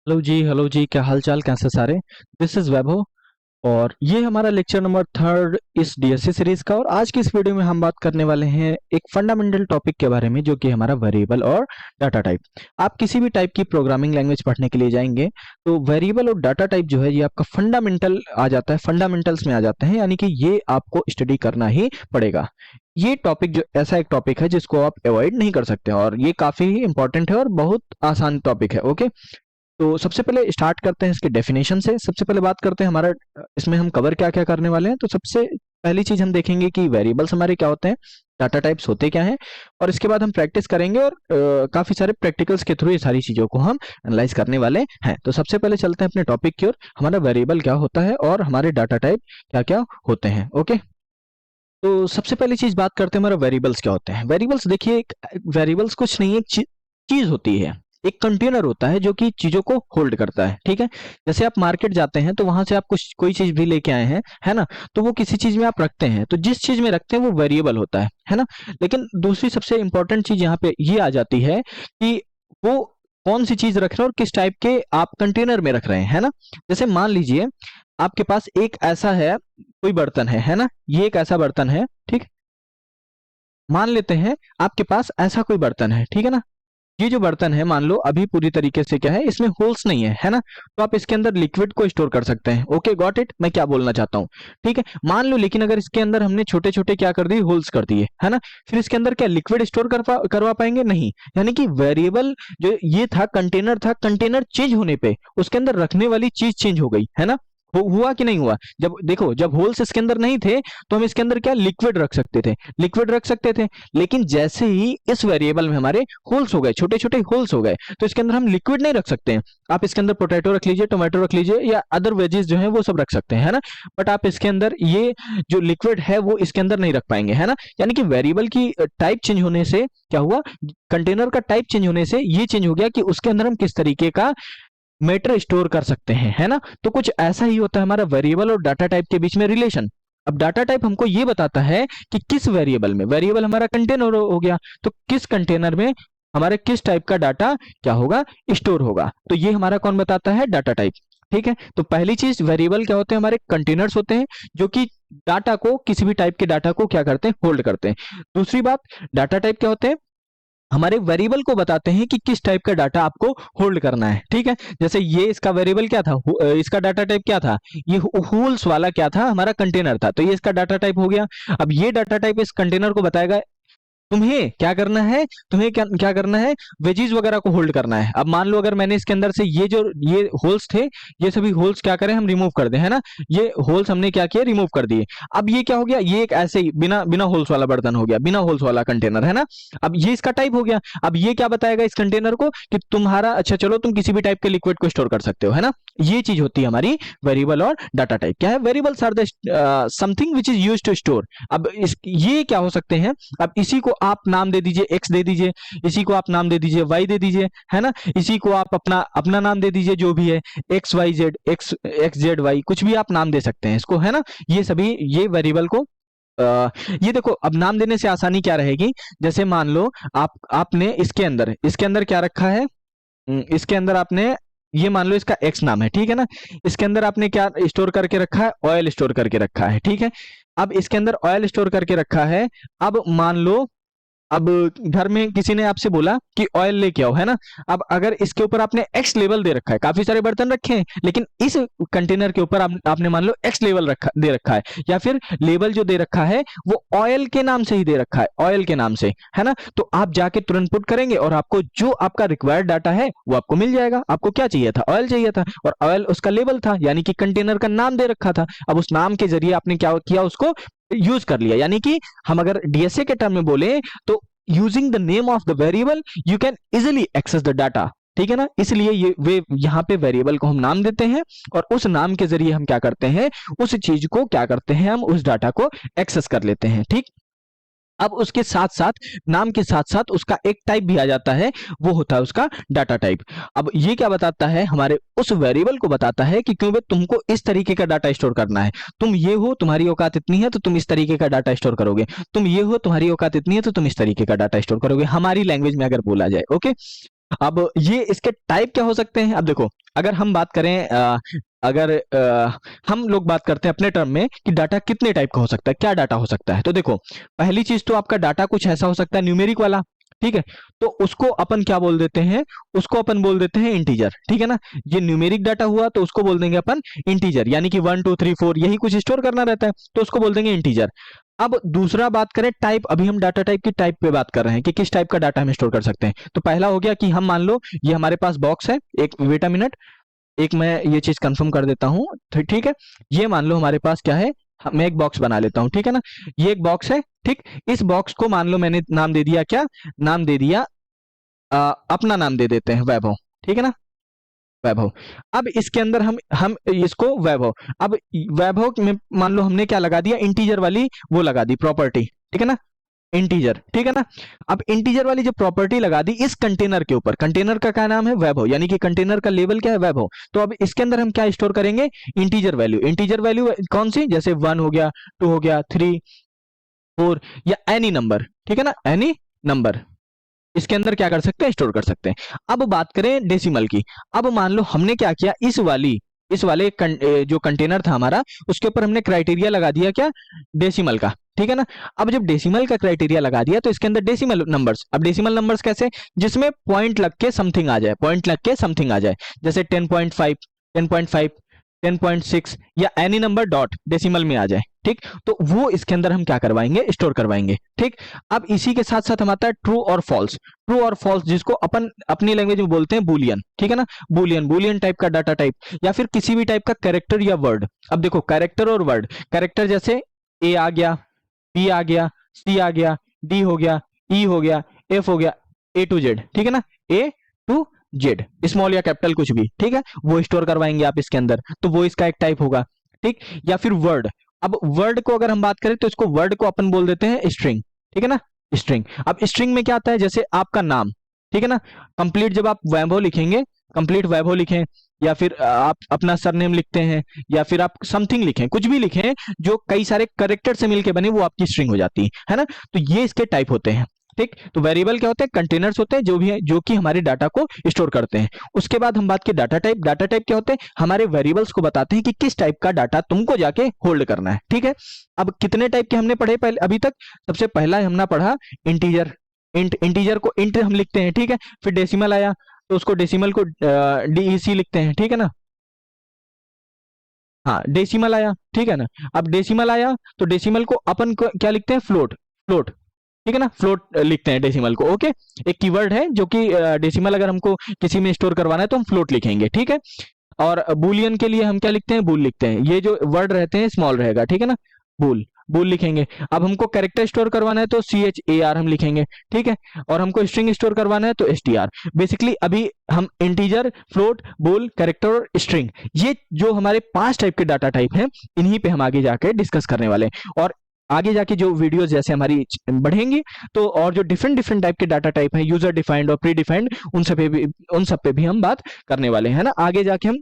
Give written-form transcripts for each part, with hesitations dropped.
Hello जी, क्या हाल चाल, कैसे सारे। दिस इज वैभव और ये हमारा लेक्चर नंबर थर्ड इस डीएससी सीरीज का। और आज की इस वीडियो में हम बात करने वाले हैं एक फंडामेंटल टॉपिक के बारे में, जो कि हमारा वेरिएबल और डाटा टाइप। आप किसी भी टाइप की प्रोग्रामिंग लैंग्वेज पढ़ने के लिए जाएंगे तो वेरिएबल और डाटा टाइप जो है ये आपका फंडामेंटल आ जाता है, फंडामेंटल्स में आ जाते हैं, यानी कि ये आपको स्टडी करना ही पड़ेगा। ये टॉपिक जो ऐसा एक टॉपिक है जिसको आप अवॉइड नहीं कर सकते और ये काफी इंपॉर्टेंट है और बहुत आसान टॉपिक है। ओके, तो सबसे पहले स्टार्ट करते हैं इसके डेफिनेशन से। सबसे पहले बात करते हैं हमारा इसमें हम कवर क्या क्या करने वाले हैं। तो सबसे पहली चीज हम देखेंगे कि वेरिएबल्स हमारे क्या होते हैं, डाटा टाइप्स होते क्या हैं, और इसके बाद हम प्रैक्टिस करेंगे और काफी सारे प्रैक्टिकल्स के थ्रू ये सारी चीजों को हम एनालाइज करने वाले हैं। तो सबसे पहले चलते हैं अपने टॉपिक की ओर। हमारा वेरिएबल क्या होता है और हमारे डाटा टाइप क्या क्या होते हैं। ओके, तो सबसे पहली चीज बात करते हैं हमारा वेरिएबल्स क्या होते हैं। वेरिएबल्स देखिए, वेरिएबल्स कुछ नहीं, एक चीज होती है, एक कंटेनर होता है जो कि चीजों को होल्ड करता है। ठीक है, जैसे आप मार्केट जाते हैं तो वहां से आप कुछ कोई चीज भी लेके आए हैं, है ना, तो वो किसी चीज में आप रखते हैं, तो जिस चीज में रखते हैं वो वेरिएबल होता है ना। लेकिन दूसरी सबसे इंपॉर्टेंट चीज यहाँ पे ये आ जाती है कि वो कौन सी चीज रख रहे हैं और किस टाइप के आप कंटेनर में रख रहे हैं, है ना। जैसे मान लीजिए आपके पास एक ऐसा है, कोई बर्तन है ना, ये एक ऐसा बर्तन है। ठीक, मान लेते हैं आपके पास ऐसा कोई बर्तन है, ठीक है ना। ये जो बर्तन है मान लो अभी पूरी तरीके से क्या है, इसमें होल्स नहीं है ना, तो आप इसके अंदर लिक्विड को स्टोर कर सकते हैं। ओके, गॉट इट, मैं क्या बोलना चाहता हूँ। ठीक है, मान लो लेकिन अगर इसके अंदर हमने छोटे छोटे क्या कर दिए, होल्स कर दिए, है ना, फिर इसके अंदर क्या लिक्विड स्टोर करवा पाएंगे, नहीं। यानी कि वेरिएबल जो ये था, कंटेनर चेंज होने पे उसके अंदर रखने वाली चीज चेंज हो गई, है ना। हुआ कि नहीं हुआ। जब देखो, जब होल्स इसके अंदर नहीं थे तो हम इसके अंदर क्या लिक्विड रख सकते थे। लेकिन जैसे ही इस वेरिएबल में हमारे होल्स हो गए, छोटे छोटे होल्स हो गए, तो इसके अंदर हम लिक्विड नहीं रख सकते हैं। आप इसके अंदर पोटैटो रख लीजिए, टोमेटो रख लीजिए, या अदर वेजेस जो है वो सब रख सकते हैं, है ना। बट आप इसके अंदर ये जो लिक्विड है वो इसके अंदर नहीं रख पाएंगे, है ना। यानी कि वेरिएबल की टाइप चेंज होने से क्या हुआ, कंटेनर का टाइप चेंज होने से ये चेंज हो गया कि उसके अंदर हम किस तरीके का मैटर स्टोर कर सकते हैं, है ना। तो कुछ ऐसा ही होता है हमारा वेरिएबल और डाटा टाइप के बीच में रिलेशन। अब डाटा टाइप हमको ये बताता है कि किस वेरिएबल में, वेरिएबल हमारा कंटेनर हो गया, तो किस कंटेनर में हमारे किस टाइप का डाटा क्या होगा, स्टोर होगा। तो ये हमारा कौन बताता है, डाटा टाइप। ठीक है, तो पहली चीज, वेरिएबल क्या होते हैं, हमारे कंटेनर्स होते हैं जो कि डाटा को, किसी भी टाइप के डाटा को क्या करते हैं, होल्ड करते हैं। दूसरी बात, डाटा टाइप क्या होते हैं, हमारे वेरिएबल को बताते हैं कि किस टाइप का डाटा आपको होल्ड करना है। ठीक है, जैसे ये इसका वेरिएबल क्या था, इसका डाटा टाइप क्या था, ये होल्स वाला क्या था, हमारा कंटेनर था, तो ये इसका डाटा टाइप हो गया। अब ये डाटा टाइप इस कंटेनर को बताएगा तुम्हें क्या करना है, तुम्हें क्या क्या करना है, वेजीज वगैरह को होल्ड करना है। अब मान लो अगर मैंने इसके अंदर से ये होल्स थे, ये सभी होल्स क्या करें, हम रिमूव कर दें, है ना। ये होल्स हमने क्या किया, रिमूव कर दिए। अब ये क्या हो गया, ये एक ऐसे ही बिना बिना होल्स वाला बर्तन हो गया, बिना होल्स वाला कंटेनर, है ना। अब ये इसका टाइप हो गया। अब ये क्या बताएगा इस कंटेनर को कि तुम्हारा, अच्छा चलो तुम किसी भी टाइप के लिक्विड को स्टोर कर सकते हो, है ना। ये चीज होती है हमारी वेरिएबल और डाटा टाइप। क्या है, variables are the something which is used to store. अब ये क्या हो सकते हैं, अब इसी को आप नाम दे दीजिए x दे दीजिए, इसी को आप नाम दे दीजिए y दे दीजिए, है ना। इसी को आप अपना अपना नाम दे दीजिए, जो भी है x y z, x z y, कुछ भी आप नाम दे सकते हैं इसको, है ना। ये सभी ये वेरिएबल को ये देखो, अब नाम देने से आसानी क्या रहेगी, जैसे मान लो आपने इसके अंदर क्या रखा है, इसके अंदर आपने, ये मान लो इसका एक्स नाम है, ठीक है ना। इसके अंदर आपने क्या स्टोर करके रखा है, ऑयल स्टोर करके रखा है, ठीक है। अब इसके अंदर ऑयल स्टोर करके रखा है। अब मान लो, अब घर में किसी ने आपसे बोला कि ऑयल लेके आओ, है ना। अब अगर इसके ऊपर आपने एक्स लेवल दे रखा है, काफी सारे बर्तन रखे हैं, लेकिन इस कंटेनर के ऊपर आपने मान लो एक्स लेवल दे रखा है, या फिर लेवल जो दे रखा है वो ऑयल के नाम से ही दे रखा है, ऑयल के नाम से, है ना। तो आप जाके तुरंत पुट करेंगे और आपको जो आपका रिक्वायर्ड डाटा है वो आपको मिल जाएगा। आपको क्या चाहिए था, ऑयल चाहिए था, और ऑयल उसका लेवल था, यानी कि कंटेनर का नाम दे रखा था। अब उस नाम के जरिए आपने क्या किया, उसको यूज कर लिया। यानी कि हम अगर डीएसए के टर्म में बोले तो using the name of the variable you can easily access the data. ठीक है ना, इसलिए ये वे यहाँ पे वेरिएबल को हम नाम देते हैं और उस नाम के जरिए हम क्या करते हैं, उस चीज को क्या करते हैं, हम उस डाटा को एक्सेस कर लेते हैं। ठीक, अब उसके साथ साथ, नाम के साथ साथ उसका एक टाइप भी आ जाता है, वो होता है उसका डाटा टाइप। अब ये क्या बताता है, हमारे उस वेरिएबल को बताता है कि क्यों भाई तुमको इस तरीके का डाटा स्टोर करना है। तुम ये हो, तुम्हारी औकात इतनी है तो तुम इस तरीके का डाटा स्टोर करोगे। तुम ये हो, तुम्हारी औकात इतनी है तो तुम इस तरीके का डाटा स्टोर करोगे, हमारी लैंग्वेज में अगर बोला जाए। ओके, अब ये इसके टाइप क्या हो सकते हैं? अब देखो, अगर हम बात करें अगर हम लोग बात करते हैं अपने टर्म में कि डाटा कितने टाइप का हो सकता है, क्या डाटा हो सकता है, तो देखो पहली चीज तो आपका डाटा कुछ ऐसा हो सकता है न्यूमेरिक वाला, ठीक है, तो उसको अपन क्या बोल देते हैं, उसको अपन बोल देते हैं इंटीजर, ठीक है ना। ये न्यूमेरिक डाटा हुआ तो उसको बोल देंगे अपन इंटीजर, यानी कि 1 2 3 4 यही कुछ स्टोर करना रहता है, तो उसको बोल देंगे इंटीजर। अब दूसरा बात करें टाइप, अभी हम डाटा टाइप की टाइप पे बात कर रहे हैं कि किस टाइप का डाटा हम स्टोर कर सकते हैं। तो पहला हो गया कि हम मान लो ये हमारे पास बॉक्स है, एक वेट अ मिनट, एक मैं ये चीज कंफर्म कर देता हूँ, ठीक है। ये मान लो हमारे पास क्या है, मैं एक बॉक्स बना लेता हूँ, ठीक है ना। ये एक बॉक्स है, ठीक। इस बॉक्स को मान लो मैंने नाम दे दिया, क्या नाम दे दिया, अपना नाम दे देते हैं वैभव, ठीक है ना, वैभव। अब इसके अंदर हम इसको वैभव, अब वैभव में मान लो हमने क्या लगा दिया, इंटीजर वाली वो लगा दी प्रॉपर्टी, ठीक है ना, इंटीजर, ठीक है ना। अब इंटीजर वाली जो प्रॉपर्टी लगा दी इस कंटेनर के ऊपर, कंटेनर का क्या नाम है, वैभव, यानी कि कंटेनर का लेवल क्या है, वैभव। तो अब इसके अंदर हम क्या स्टोर करेंगे, इंटीजर वैल्यू। इंटीजर वैल्यू कौन सी, जैसे 1 हो गया, 2 हो गया, 3 4 या एनी नंबर, ठीक है ना, एनी नंबर इसके अंदर क्या कर सकते हैं, स्टोर कर सकते हैं। अब बात करें डेसिमल की। अब मान लो हमने क्या किया, इस वाले जो कंटेनर था हमारा, उसके ऊपर हमने क्राइटेरिया लगा दिया, क्या, डेसिमल का, ठीक है ना। अब जब डेसिमल का क्राइटेरिया लगा दिया तो इसके अंदर डेसिमल नंबर्स, अब डेसिमल नंबर्स कैसे, जिसमें पॉइंट लग के समथिंग आ जाए, पॉइंट लग के समथिंग आ जाए, जैसे 10.5 10.5 10.6 या एनी नंबर डॉट डेसिमल में आ जाए, ठीक। तो वो इसके अंदर हम क्या करवाएंगे, स्टोर करवाएंगे, ठीक। अब इसी के साथ साथ हम आता है ट्रू और फॉल्स। ट्रू और फॉल्स जिसको अपन अपनी लैंग्वेज में बोलते हैं बुलियन, ठीक है ना, बुलियन, बुलियन टाइप का डाटा टाइप, या फिर किसी भी टाइप का कैरेक्टर या वर्ड। अब देखो कैरेक्टर और वर्ड, कैरेक्टर जैसे ए आ गया, बी आ गया, सी आ गया, डी हो गया, ई हो गया, एफ हो गया, ए टू जेड, ठीक है ना, ए टू जेड, स्मॉल या कैपिटल कुछ भी, ठीक है, वो स्टोर करवाएंगे आप इसके अंदर, तो वो इसका एक टाइप होगा, ठीक। या फिर वर्ड, अब वर्ड को अगर हम बात करें तो इसको वर्ड को अपन बोल देते हैं स्ट्रिंग, ठीक है ना, स्ट्रिंग। अब स्ट्रिंग में क्या आता है, जैसे आपका नाम, ठीक है ना, कंप्लीट जब आप वैभव लिखेंगे, कंप्लीट वैभव लिखें, या फिर आप अपना सरनेम लिखते हैं, या फिर आप समथिंग लिखें, कुछ भी लिखें जो कई सारे करेक्टर से मिलके बने, वो आपकी स्ट्रिंग हो जाती है ना। तो ये इसके टाइप होते हैं, ठीक। तो वेरिएबल क्या होते हैं, कंटेनर्स होते हैं जो भी है, जो कि हमारे डाटा को स्टोर करते हैं। उसके बाद हम बात की डाटा टाइप। डाटा टाइप क्या होते हैं, हमारे वेरिएबल्स को बताते हैं कि किस टाइप का डाटा तुमको जाके होल्ड करना है, ठीक है। अब कितने टाइप के हमने पढ़े पहले अभी तक, सबसे पहला हमने पढ़ा इंटीजर, इंटीजर को इंट हम लिखते हैं, ठीक है। फिर डेसिमल आया तो उसको डेसिमल को डीईसी लिखते हैं, ठीक है ना, हाँ डेसिमल आया, ठीक है ना। अब डेसिमल आया तो डेसिमल को अपन को क्या लिखते हैं, फ्लोट, फ्लोट, ठीक है ना, फ्लोट लिखते हैं डेसिमल को, ओके। एक कीवर्ड है जो कि डेसिमल अगर हमको किसी में स्टोर करवाना है तो हम फ्लोट लिखेंगे, ठीक है। और बुलियन के लिए हम क्या लिखते हैं, बूल लिखते हैं, ये जो वर्ड रहते हैं स्मॉल रहेगा, ठीक है ना, बूल, बूल लिखेंगे। अब हमको कैरेक्टर स्टोर करवाना है तो CHAR हम लिखेंगे, ठीक है। और हमको स्ट्रिंग स्टोर करवाना है तो STR। बेसिकली अभी हम इंटीजर, फ्लोट, बूल, कैरेक्टर और स्ट्रिंग, ये जो हमारे 5 टाइप के डाटा टाइप हैं, इन्हीं पे हम आगे जाके डिस्कस करने वाले हैं। और आगे जाके जो वीडियोस जैसे हमारी बढ़ेंगी तो और जो डिफरेंट डिफरेंट टाइप के डाटा टाइप हैं, यूजर डिफाइंड और प्री डिफाइंड, उन सब पे भी हम बात करने वाले हैं ना। आगे जाके हम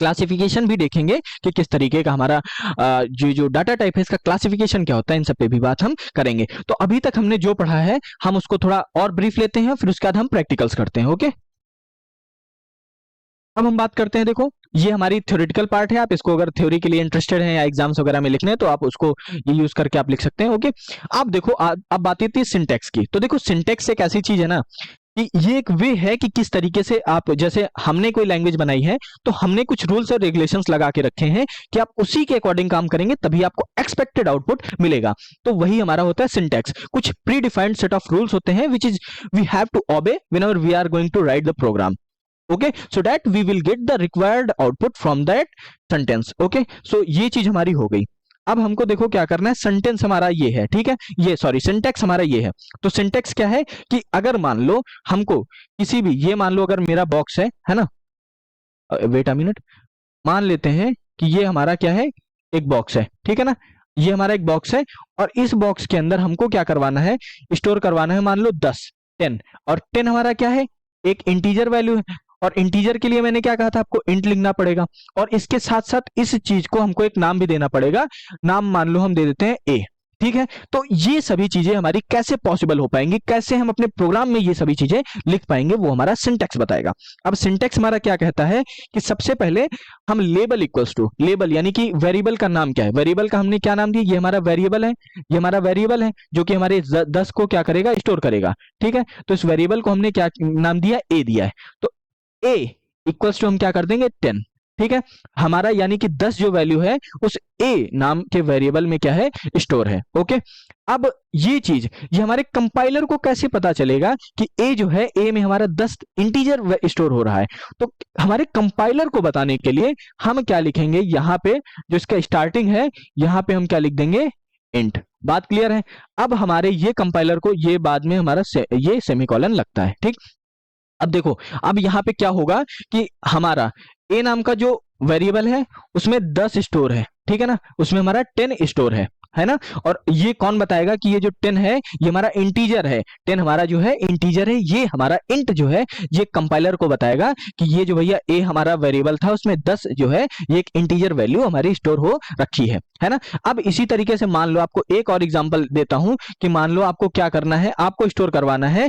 क्लासिफिकेशन भी देखेंगे कि किस तरीके का हमारा जो डाटा टाइप है इसका क्लासिफिकेशन क्या होता है, इन सब पे भी बात हम करेंगे। तो अभी तक हमने जो पढ़ा है हम उसको थोड़ा और ब्रीफ लेते हैं, फिर उसके बाद हम प्रैक्टिकल्स करते हैं, ओके। अब हम बात करते हैं, देखो ये हमारी थ्योरेटिकल पार्ट है, आप इसको अगर थ्योरी के लिए इंटरेस्टेड हैं या एग्जाम्स वगैरह में लिखने हैं तो आप उसको ये यूज करके आप लिख सकते हैं, ओके। अब देखो अब बात आती है सिंटेक्स की। तो देखो सिंटेक्स एक ऐसी चीज है ना कि ये एक वे है कि किस तरीके से आप, जैसे हमने कोई लैंग्वेज बनाई है तो हमने कुछ रूल्स और रेगुलेशंस लगा के रखे हैं कि आप उसी के अकॉर्डिंग काम करेंगे तभी आपको एक्सपेक्टेड आउटपुट मिलेगा। तो वही हमारा होता है सिंटेक्स। कुछ pre defined set of rules होते हैं which is we have to obey whenever we are going to write the program, okay, so that we will get the required output from that sentence, okay. So ये चीज हमारी हो गई। अब हमको देखो क्या करना है, सेंटेंस हमारा ये है, ठीक है, ये सॉरी सिंटेक्स हमारा ये है। तो सिंटेक्स क्या है कि अगर मान लो हमको किसी भी, ये मान लो अगर मेरा बॉक्स है ना, वेट अ मिनट, मान लेते हैं कि ये हमारा क्या है, एक बॉक्स है, ठीक है ना, ये हमारा एक बॉक्स है और इस बॉक्स के अंदर हमको क्या करवाना है, स्टोर करवाना है मान लो 10 10, और 10 हमारा क्या है, एक इंटीजर वैल्यू है। और इंटीजर के लिए मैंने क्या कहा था आपको, इंट लिखना पड़ेगा, और इसके साथ साथ इस चीज को हमको एक नाम भी देना पड़ेगा। नाम मान लो हम दे देते हैं ए, ठीक है। तो ये सभी चीजें हमारी कैसे पॉसिबल हो पाएंगी, कैसे हम अपने प्रोग्राम में ये सभी चीजें लिख पाएंगे, वो हमारा सिंटैक्स बताएगा। अब सिंटैक्स हमारा क्या कहता है कि सबसे पहले हम लेबल इक्वल्स टू लेबल, यानी कि वेरिएबल का नाम क्या है, वेरिएबल का हमने क्या नाम दिया, ये हमारा वेरिएबल है, ये हमारा वेरिएबल है जो कि हमारे 10 को क्या करेगा, स्टोर करेगा। ठीक है, तो इस वेरिएबल को हमने क्या नाम दिया, ए दिया है। तो ए इक्वल्स टू हम क्या कर देंगे, 10। ठीक है, हमारा यानी कि 10 जो वैल्यू है उस ए नाम के वेरिएबल में क्या है, स्टोर है। ओके, अब ये चीज, ये हमारे कंपाइलर को कैसे पता चलेगा कि ए जो है, ए में हमारा 10 इंटीजर स्टोर हो रहा है। तो हमारे कंपाइलर को बताने के लिए हम क्या लिखेंगे, यहाँ पे जो इसका स्टार्टिंग है, यहाँ पे हम क्या लिख देंगे, इंट। बात क्लियर है। अब हमारे ये कंपाइलर को ये बाद में हमारा ये सेमीकोलन लगता है। ठीक, अब देखो, अब यहाँ पे क्या होगा कि हमारा ए नाम का जो वेरिएबल है उसमें 10 स्टोर है। ठीक है ना, उसमें हमारा 10 स्टोर है ना। और ये कौन बताएगा कि ये जो 10 है ये हमारा इंटीजर है, 10 हमारा जो है इंटीजर है, ये हमारा इंट जो है ये कंपाइलर को बताएगा कि ये जो भैया ए हमारा वेरिएबल था उसमें 10 जो है ये एक इंटीजर वैल्यू हमारी स्टोर हो रखी है ना। अब इसी तरीके से मान लो, आपको एक और एग्जांपल देता हूं कि मान लो आपको क्या करना है, आपको स्टोर करवाना है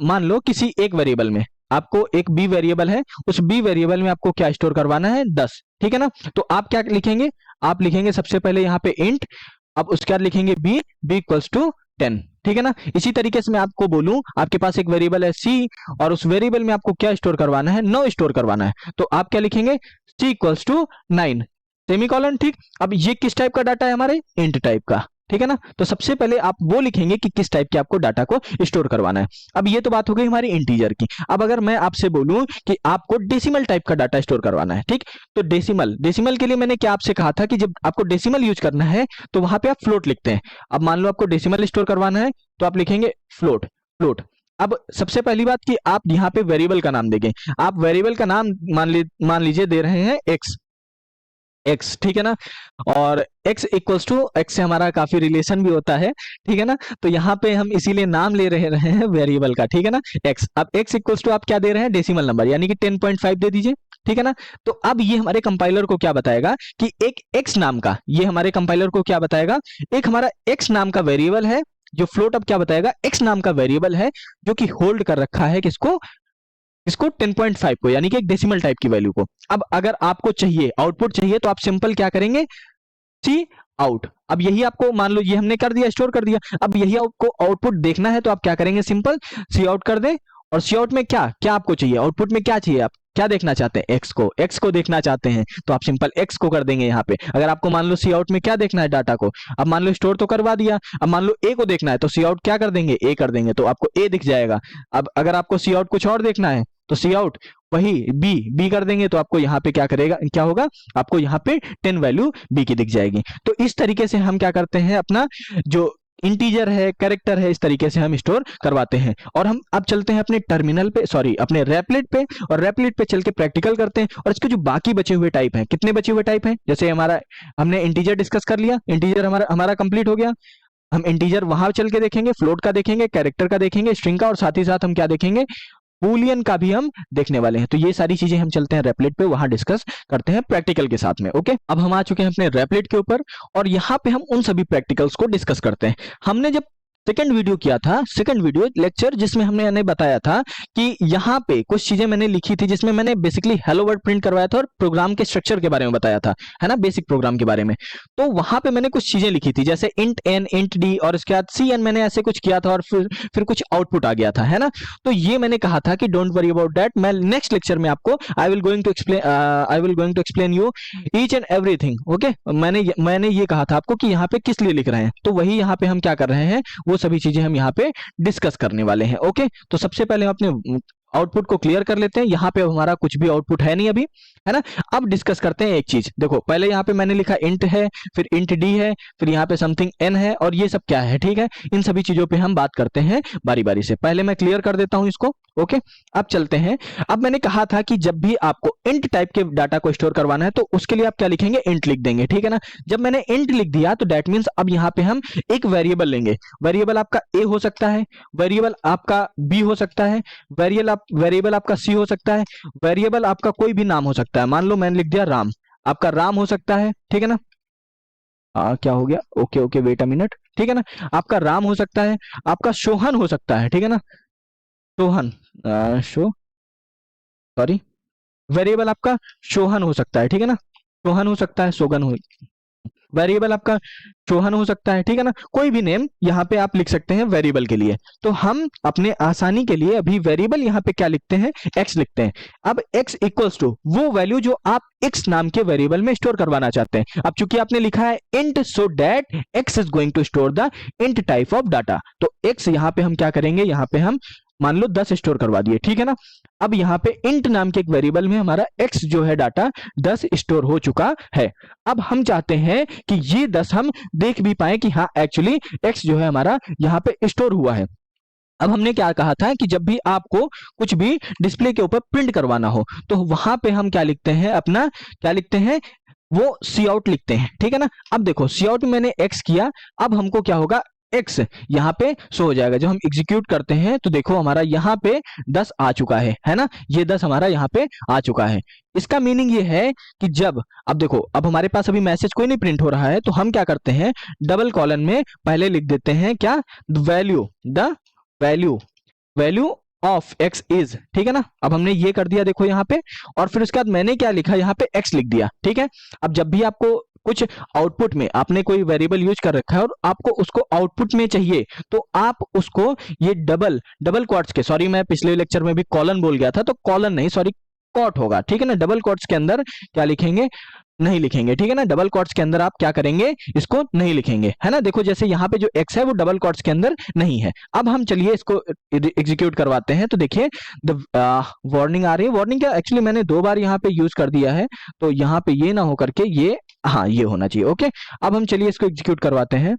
मान लो किसी एक वेरिएबल में, आपको एक बी वेरिएबल है, उस बी वेरिएबल में आपको क्या स्टोर करवाना है, 10। ठीक है ना, तो आप क्या लिखेंगे, आप लिखेंगे सबसे पहले यहाँ पे इंट, अब उसके बाद लिखेंगे बी इक्वल्स टू 10। ठीक है ना, इसी तरीके से मैं आपको बोलूं, आपके पास एक वेरिएबल है सी और उस वेरिएबल में आपको क्या स्टोर करवाना है, 9 स्टोर करवाना है, तो आप क्या लिखेंगे, सी इक्वल्स टू 9 सेमीकोलन। ठीक, अब ये किस टाइप का डाटा है, हमारे इंट टाइप का। ठीक है ना, तो सबसे पहले आप वो लिखेंगे कि किस टाइप के आपको डाटा को स्टोर करवाना है। अब ये तो बात हो गई हमारी इंटीजर की। अब अगर मैं आपसे बोलूं कि आपको डेसिमल टाइप का डाटा स्टोर करवाना है, ठीक, तो डेसिमल के लिए मैंने क्या आपसे कहा था कि जब आपको डेसिमल यूज करना है तो वहां पे आप फ्लोट लिखते हैं। अब मान लो आपको डेसिमल स्टोर करवाना है तो आप लिखेंगे फ्लोट। अब सबसे पहली बात कि आप यहाँ पे वेरिएबल का नाम देंगे, आप वेरिएबल का नाम मान लीजिए दे रहे हैं एक्स। ठीक है ना, और x इक्वल्स टू एक्स से हमारा काफी रिलेशन भी होता है। ठीक है ना, तो यहाँ पे हम इसीलिए नाम ले रहे हैं वेरिएबल का। ठीक है ना, x, अब x इक्वल्स टू आप क्या दे रहे हैं, डेसिमल नंबर, यानी कि 10.5 दे दीजिए। ठीक है ना, तो अब ये हमारे कंपाइलर को क्या बताएगा कि एक x नाम का, ये हमारे कंपाइलर को क्या बताएगा, एक हमारा x नाम का वेरिएबल है जो फ्लोट, अब क्या बताएगा, x नाम का वेरिएबल है जो कि होल्ड कर रखा है किसको, इसको 10.5 को, यानी कि एक डेसिमल टाइप की वैल्यू को। अब अगर आपको चाहिए आउटपुट चाहिए तो आप सिंपल क्या करेंगे, सी आउट। अब यही आपको मान लो ये हमने कर दिया, स्टोर कर दिया, अब यही आपको आउटपुट देखना है तो आप क्या करेंगे, सिंपल सी आउट कर दें। और सी आउट में क्या क्या आपको चाहिए, आउटपुट में क्या चाहिए, आप क्या देखना चाहते हैं, एक्स को देखना चाहते हैं तो आप सिंपल एक्स को कर देंगे यहाँ पे। अगर आपको मान लो सी आउट में क्या देखना है, डाटा को, अब मान लो स्टोर तो करवा दिया, अब मान लो ए को देखना है तो सी आउट क्या कर देंगे, ए कर देंगे, तो आपको ए दिख जाएगा। अब अगर आपको सी आउट कुछ और देखना है तो सी आउट वही बी कर देंगे, तो आपको यहाँ पे क्या होगा, आपको यहाँ पे 10 वैल्यू बी की दिख जाएगी। तो इस तरीके से हम क्या करते हैं, अपना जो इंटीजर है, कैरेक्टर है, इस तरीके से हम स्टोर करवाते हैं। और हम अब चलते हैं अपने टर्मिनल पे, सॉरी अपने रैपलेट पे, और रैपलेट पे चल के प्रैक्टिकल करते हैं। और इसके जो बाकी बचे हुए टाइप हैं, कितने बचे हुए टाइप हैं, जैसे हमने इंटीजर डिस्कस कर लिया, इंटीजर हमारा कंप्लीट हो गया। हम इंटीजर वहां चल के देखेंगे, फ्लोट का देखेंगे, कैरेक्टर का देखेंगे, स्ट्रिंग का, और साथ ही साथ हम क्या देखेंगे, बूलियन का भी हम देखने वाले हैं। तो ये सारी चीजें हम चलते हैं रैपलेट पे, वहां डिस्कस करते हैं प्रैक्टिकल के साथ में। ओके, अब हम आ चुके हैं अपने रैपलेट के ऊपर और यहाँ पे हम उन सभी प्रैक्टिकल्स को डिस्कस करते हैं। हमने जब सेकंड वीडियो किया था, सेकंड वीडियो लेक्चर, जिसमें हमने बताया था कि यहाँ पे कुछ चीजें मैंने लिखी थी, जिसमें मैंने बेसिकली हेलो वर्ड प्रिंट करवाया था और प्रोग्राम के स्ट्रक्चर के बारे में बताया था, है ना, बेसिक प्रोग्राम के बारे में। तो वहां पे मैंने कुछ चीजें लिखी थी, जैसे इंट एन, इंट डी, और उसके बाद सी एन, मैंने ऐसे कुछ किया था और फिर कुछ आउटपुट आ गया था, है ना। तो ये मैंने कहा था कि डोंट वरी अबाउट दैट, मैं नेक्स्ट लेक्चर में आपको I will going to explain you each and everything. Okay, मैंने ये कहा था आपको कि यहाँ पे किस लिए लिख रहे हैं, तो वही यहाँ पे हम क्या कर रहे हैं, वो सभी चीजें हम यहाँ पे डिस्कस करने वाले हैं। ओके, तो सबसे पहले हम अपने आउटपुट को क्लियर कर लेते हैं। यहाँ पे हमारा कुछ भी आउटपुट है नहीं अभी, है ना। अब डिस्कस करते हैं एक चीज, देखो पहले यहाँ पे मैंने लिखा इंट है, फिर इंट डी है, फिर यहाँ पे समथिंग एन है, और ये सब क्या है, ठीक है। इन सभी चीजों पे हम बात करते हैं बारी बारी से। पहले मैं क्लियर कर देता हूं इसको। ओके, अब चलते हैं। अब मैंने कहा था कि जब भी आपको इंट टाइप के डाटा को स्टोर करवाना है तो उसके लिए आप क्या लिखेंगे, इंट लिख देंगे, ठीक है ना। जब मैंने इंट लिख दिया तो दैट मीन्स अब यहाँ पे हम एक वेरिएबल लेंगे। वेरिएबल आपका ए हो सकता है, वेरिएबल आपका बी हो सकता है, वेरिएबल आपका सी हो सकता है, वेरिएबल आपका कोई भी नाम हो सकता है। मान लो मैंने लिख दिया राम, आपका राम हो सकता है, ठीक है ना। क्या हो गया, okay okay wait a minute, ठीक है ना। आपका राम हो सकता है, आपका सोहन हो सकता है, ठीक है ना, सोहन, शो सॉरी, वेरिएबल आपका सोहन हो सकता है, ठीक है ना, सोहन हो सकता है, सोगन हो, वेरिएबल आपका चौहान हो सकता है, ठीक है ना, कोई भी नेम यहाँ पे आप लिख सकते हैं वेरिएबल के लिए। तो हम अपने आसानी के लिए अभी वेरिएबल यहाँ पे क्या लिखते हैं, एक्स लिखते हैं। अब एक्स इक्वल्स टू वो वैल्यू जो आप एक्स नाम के वेरिएबल में स्टोर करवाना चाहते हैं। अब चूंकि आपने लिखा है int, so that x is going to store the int type of data, तो एक्स यहाँ पे हम क्या करेंगे, यहाँ पे हम मान लो 10 स्टोर करवा दिए, ठीक है ना। अब यहाँ पे इंट नाम के एक वेरिएबल में हमारा एक्स जो है डाटा 10 स्टोर हो चुका है। अब हम चाहते हैं कि ये 10 हम देख भी पाए कि हाँ एक्चुअली एक्स जो है हमारा यहाँ पे स्टोर हुआ है। अब हमने क्या कहा था कि जब भी आपको कुछ भी डिस्प्ले के ऊपर प्रिंट करवाना हो तो वहां पे हम क्या लिखते हैं, अपना क्या लिखते हैं, वो सी आउट लिखते हैं, ठीक है ना। अब देखो सी आउट में मैंने एक्स किया, अब हमको क्या होगा, एक्स यहाँ पे शो हो जाएगा। जब हम एग्जीक्यूट करते हैं तो देखो हमारा यहाँ पे 10 आ चुका है ना, ये 10 हमारा यहाँ पे आ चुका है। इसका मीनिंग ये है कि जब, अब देखो अब हमारे पास अभी मैसेज कोई नहीं प्रिंट हो रहा है, तो हम क्या करते हैं, डबल कॉलन में पहले लिख देते हैं क्या, the value value of x is, ठीक है ना। अब हमने ये कर दिया देखो यहाँ पे, और फिर उसके बाद मैंने क्या लिखा, यहाँ पे एक्स लिख दिया, ठीक है। अब जब भी आपको कुछ आउटपुट में आपने कोई वेरिएबल यूज कर रखा है और आपको उसको आउटपुट में चाहिए, तो आप उसको ये डबल डबल क्वाट्स के, सॉरी मैं पिछले लेक्चर में भी कॉलन बोल गया था, तो कॉलन नहीं सॉरी कॉट होगा, ठीक है ना। डबल क्वाट्स के अंदर क्या लिखेंगे, नहीं लिखेंगे, ठीक है ना। डबल क्वाट्स के अंदर आप क्या करेंगे, इसको नहीं लिखेंगे, है ना। देखो जैसे यहाँ पे जो एक्स है वो डबल क्वाट्स के अंदर नहीं है। अब हम चलिए इसको एग्जीक्यूट करवाते हैं, तो देखिए द वार्निंग आ रही है, वार्निंग क्या, एक्चुअली मैंने 2 बार यहाँ पे यूज कर दिया है, तो यहाँ पे ये ना हो करके ये, हाँ ये होना चाहिए, ओके। अब हम चलिए इसको एग्जीक्यूट करवाते हैं।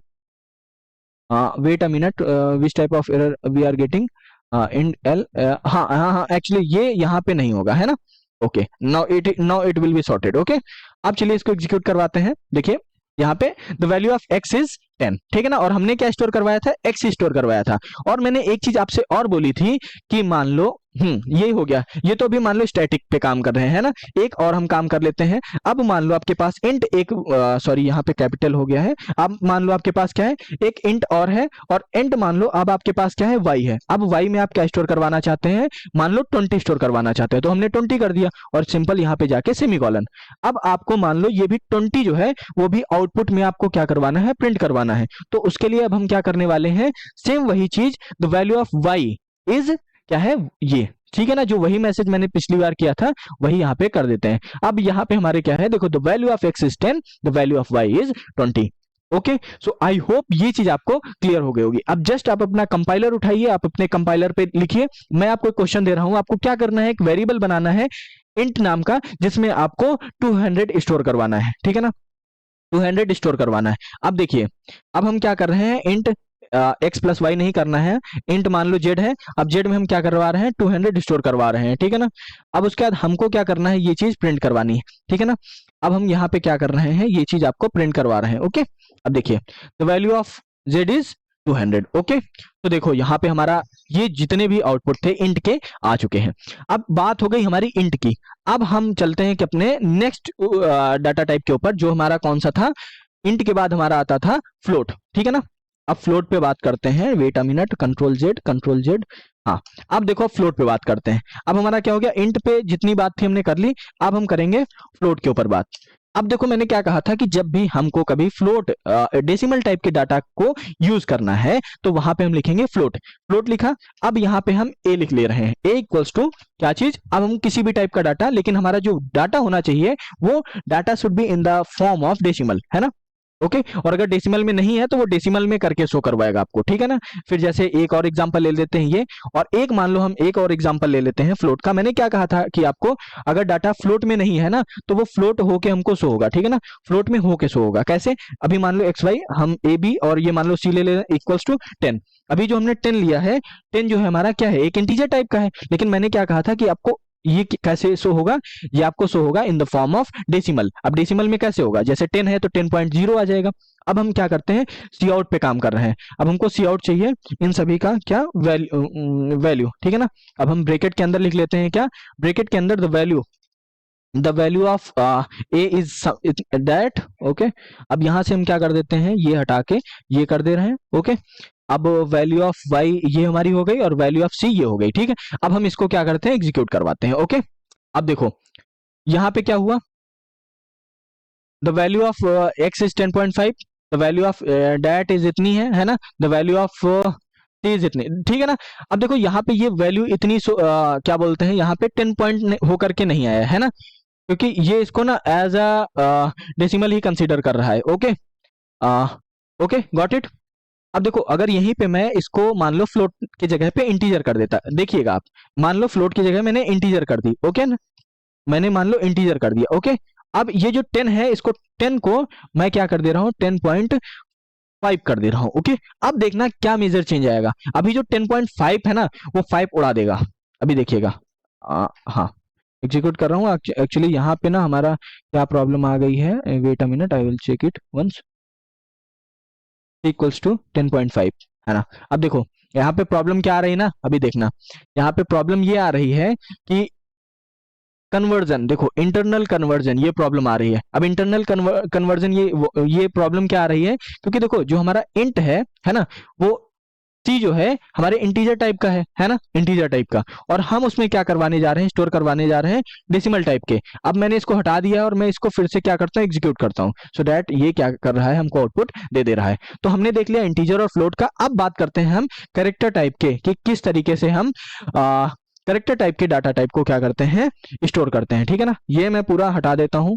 Wait a minute, which type of error we are getting, in L, हाँ हाँ हाँ एक्चुअली ये यहाँ पे नहीं होगा, है ना। Okay, now it will be sorted, okay. अब चलिए इसको एग्जीक्यूट करवाते हैं। देखिए यहाँ पे the value of x is 10, ठीक है ना, और हमने क्या स्टोर करवाया था, एक्स स्टोर करवाया था। और मैंने एक चीज आपसे और बोली थी कि मान लो ये हो गया, ये तो अभी मान लो स्टैटिक पे काम कर रहे हैं ना, एक और हम काम कर लेते हैं। अब मान लो आपके पास इंट एक, सॉरी यहाँ पे कैपिटल हो गया है, अब मान लो आपके पास क्या है, एक इंट और है, और इंट मान लो अब आपके पास क्या है, वाई है। अब वाई में आप क्या स्टोर करवाना चाहते हैं, मान लो 20 स्टोर करवाना चाहते हैं, तो हमने 20 कर दिया और सिंपल यहाँ पे जाके सेमीकोलन। अब आपको मान लो ये भी 20 जो है वो भी आउटपुट में आपको क्या करवाना है, प्रिंट करवाना है। तो उसके लिए अब हम क्या करने वाले हैं, सेम वही चीज, the value of y is क्या है, ये, ठीक है ना, जो वही मैसेज मैंने पिछली बार किया था वही यहाँ पे कर देते हैं। अब यहाँ पे हमारे क्या है, देखो the value of x is 10, the value of y is 20, okay. So I hope ये चीज आपको क्लियर हो गई होगी। अब जस्ट आप अपना कंपाइलर उठाइए, आप अपने कंपाइलर पे लिखिए, मैं आपको एक क्वेश्चन दे रहा हूं, आपको क्या करना है, एक वेरिएबल बनाना है इंट नाम का, जिसमें आपको 200 स्टोर करवाना है, ठीक है ना, 200 स्टोर करवाना है। अब देखिए अब हम क्या कर रहे हैं, इंट एक्स प्लस वाई नहीं करना है, इंट मान लो जेड है, अब जेड में हम क्या करवा रहे हैं, 200 स्टोर करवा रहे हैं, ठीक है ना। अब उसके बाद हमको क्या करना है, ये चीज प्रिंट करवानी है, ठीक है ना। अब हम यहाँ पे क्या कर रहे हैं, ये चीज आपको प्रिंट करवा रहे हैं, ओके। अब देखिए the value of Z is 200, okay. तो देखो यहाँ पे हमारा ये जितने भी आउटपुट थे इंट के आ चुके हैं। अब बात हो गई हमारी इंट की। अब हम चलते हैं कि अपने नेक्स्ट डाटा टाइप के ऊपर, जो हमारा कौन सा था, इंट के बाद हमारा आता था फ्लोट, ठीक है ना। अब फ्लोट पे बात करते हैं, wait a minute, control z, हाँ। अब देखो फ्लोट पे बात करते हैं। अब हमारा क्या हो गया, इंट पे जितनी बात थी हमने कर ली, अब हम करेंगे फ्लोट के ऊपर बात। अब देखो मैंने क्या कहा था कि जब भी हमको कभी फ्लोट डेसिमल टाइप के डाटा को यूज करना है तो वहां पे हम लिखेंगे फ्लोट, फ्लोट लिखा। अब यहाँ पे हम ए लिख ले रहे हैं, ए इक्वल्स टू क्या चीज, अब हम किसी भी टाइप का डाटा, लेकिन हमारा जो डाटा होना चाहिए वो data should be in the form of decimal, है ना, ओके। और अगर डेसिमल में नहीं है तो वो डेसिमल में करके शो करवाएगा आपको, ठीक है ना। फिर जैसे एक और एग्जांपल ले लेते हैं ये, और एक मान लो हम एक और एग्जांपल ले लेते हैं फ्लोट का। मैंने क्या कहा था कि आपको अगर डाटा फ्लोट में नहीं है ना तो वो फ्लोट होके हमको शो होगा, ठीक है ना, फ्लोट में होके शो होगा। कैसे, अभी मान लो एक्स वाई, हम ए बी और ये मान लो सी ले ले इक्वल्स टू 10। अभी जो हमने 10 लिया है, 10 जो है हमारा क्या है, एक इंटीजर टाइप का है, लेकिन मैंने क्या कहा था कि आपको ये कैसे शो होगा, ये आपको शो होगा in the form of decimal. अब डेसिमल में कैसे होगा, जैसे 10 है तो 10.0 आ जाएगा। अब हम क्या करते हैं, सी आउट पे काम कर रहे हैं। अब हमको सी आउट चाहिए इन सभी का क्या, वैल्यू, ठीक है ना। अब हम ब्रैकेट के अंदर लिख लेते हैं क्या, ब्रैकेट के अंदर the value the value of A is that, okay. अब यहां से हम क्या कर देते हैं, ये हटा के ये कर दे रहे हैं, ओके। अब वैल्यू ऑफ वाई ये हमारी हो गई और वैल्यू ऑफ सी ये हो गई, ठीक है। अब हम इसको क्या करते हैं, एग्जीक्यूट करवाते हैं, ओके। अब देखो यहां पे क्या हुआ, the value of x is 10.5, the value of that is इतनी है ना, the value of C is इतनी, ठीक है ना। अब देखो यहाँ पे ये वैल्यू इतनी क्या बोलते हैं, यहाँ पे 10 पॉइंट होकर के नहीं आया है ना, क्योंकि ये इसको ना एज अ डेसिमल ही कंसीडर कर रहा है, ओके। Okay, got it. अब देखो अगर यहीं पे मैं इसको मान लो फ्लोट की जगह पे इंटीजर कर देता, देखिएगा आप, मान लो फ्लोट की जगह मैंने इंटीजर कर दी, ओके ना, मैंने मान लो इंटीजर कर दिया, ओके। अब ये जो 10 है, इसको 10 को मैं क्या कर दे रहा हूँ, 10.5 कर दे रहा हूँ, ओके। अब देखना क्या मेजर चेंज आएगा, अभी जो 10.5 है ना वो 5 उड़ा देगा, अभी देखिएगा। हाँ, एग्जीक्यूट कर रहा हूँ। एक्चुअली यहाँ पे ना हमारा क्या प्रॉब्लम आ गई है, wait a minute, I will check it once, equals to 10.5 है ना। अब देखो यहाँ पे प्रॉब्लम क्या आ रही है ना, अभी देखना यहाँ पे प्रॉब्लम ये आ रही है कि कन्वर्जन, देखो इंटरनल कन्वर्जन ये प्रॉब्लम आ रही है। अब इंटरनल कन्वर्जन ये प्रॉब्लम क्या आ रही है, क्योंकि देखो जो हमारा इंट है ना, वो सी जो है हमारे इंटीजर टाइप का है ना, इंटीजर टाइप का, और हम उसमें क्या करवाने जा रहे हैं, स्टोर करवाने जा रहे हैं डेसिमल टाइप के। अब मैंने इसको हटा दिया है और मैं इसको फिर से क्या करता हूँ, एग्जीक्यूट करता हूँ, सो दैट ये क्या कर रहा है, हमको आउटपुट दे रहा है। तो हमने देख लिया इंटीजर और फ्लोट का। अब बात करते हैं हम कैरेक्टर टाइप के, कि किस तरीके से हम कैरेक्टर टाइप के डाटा टाइप को क्या करते हैं, स्टोर करते हैं, ठीक है ना। ये मैं पूरा हटा देता हूं।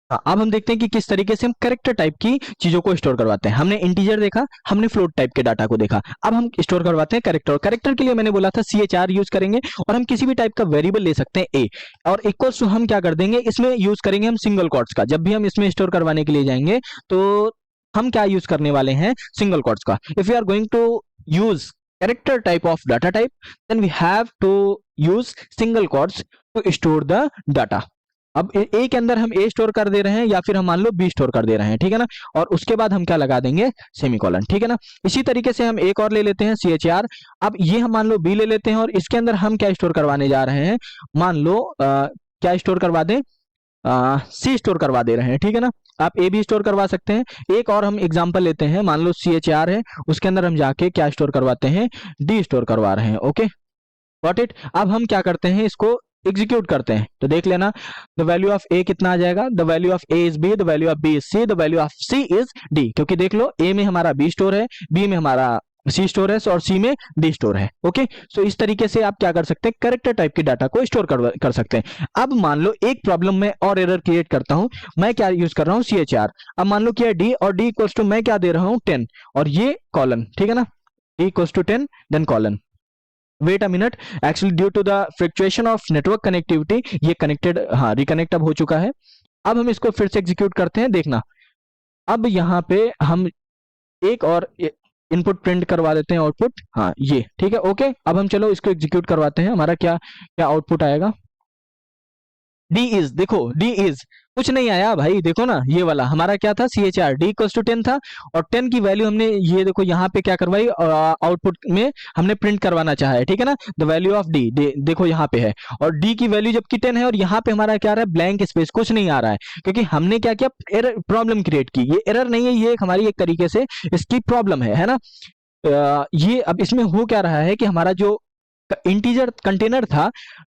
अब हम देखते हैं कि किस तरीके से हम कैरेक्टर टाइप की चीजों को स्टोर करवाते हैं। हमने इंटीजर देखा, हमने फ्लोट टाइप के डाटा को देखा, अब हम स्टोर करवाते हैं कैरेक्टर। कैरेक्टर के लिए मैंने बोला था CHR यूज करेंगे, और हम किसी भी टाइप का वेरिएबल ले सकते हैं ए, और इक्वल्स टू हम क्या कर देंगे, इसमें यूज करेंगे हम सिंगल कोट्स का। जब भी हम इसमें स्टोर करवाने के लिए जाएंगे तो हम क्या यूज करने वाले हैं, सिंगल कोट्स का। If you are going to use character type of data type, then we have to use single quotes to store the data। अब ए के अंदर हम ए स्टोर कर दे रहे हैं, या फिर हम मान लो बी स्टोर कर दे रहे हैं, ठीक है ना, और उसके बाद हम क्या लगा देंगे, सेमीकोलन, ठीक है ना। इसी तरीके से हम एक और ले लेते हैं CHR। अब ये हम मान लो बी ले लेते हैं, और इसके अंदर हम क्या स्टोर करवाने जा रहे हैं, मान लो क्या स्टोर करवा दें, सी स्टोर करवा दे रहे हैं, ठीक है ना। आप ए भी स्टोर करवा सकते हैं। एक और हम एग्जांपल लेते हैं, मान लो CHR है, उसके अंदर हम जाके क्या स्टोर करवाते हैं, डी स्टोर करवा रहे हैं, ओके, गॉट इट। अब हम क्या करते हैं, इसको एग्जीक्यूट करते हैं, तो देख लेना द वैल्यू ऑफ ए कितना आ जाएगा, the value of A is B, the value of B is C, the value of C is D. क्योंकि देख लो ए में हमारा बी स्टोर है, बी में हमारा सी स्टोर है, और सी में डी स्टोर है, ओके। सो इस तरीके से आप क्या कर सकते हैं, कैरेक्टर टाइप के डाटा को स्टोर कर सकते हैं। अब मान लो एक प्रॉब्लम में और एरर क्रिएट करता हूं, मैं क्या यूज कर रहा हूं, CHR। अब मान लो क्या डी, और डी इक्वल्स टू मैं क्या दे रहा हूं, 10, और ये कॉलन, ठीक है ना, D equals to 10 then colon. Wait a minute, actually due to the fluctuation of network connectivity ये कनेक्टेड, हाँ रिकनेक्ट अब हो चुका है। अब हम इसको फिर से एग्जीक्यूट करते हैं, देखना अब यहाँ पे हम एक और इनपुट प्रिंट करवा देते हैं, आउटपुट, हाँ ये ठीक है, ओके। अब हम चलो इसको एग्जीक्यूट करवाते हैं, हमारा क्या क्या आउटपुट आएगा, डी इज, देखो डी इज कुछ नहीं आया भाई, देखो ना ये वाला हमारा क्या था, CHR डी इक्वल्स टू 10 था, और 10 की वैल्यू हमने ये देखो यहाँ पे क्या करवाई, आउटपुट में हमने प्रिंट करवाना चाहा है, ठीक है ना, द वैल्यू ऑफ डी, देखो यहाँ पे है, और डी की वैल्यू जबकि 10 है, और यहाँ पे हमारा क्या आ रहा है, ब्लैंक स्पेस, कुछ नहीं आ रहा है, क्योंकि हमने क्या किया, एरर प्रॉब्लम क्रिएट की। ये एरर नहीं है, ये हमारी एक तरीके से इसकी प्रॉब्लम है ना। ये अब इसमें हो क्या रहा है कि हमारा जो इंटीजर कंटेनर था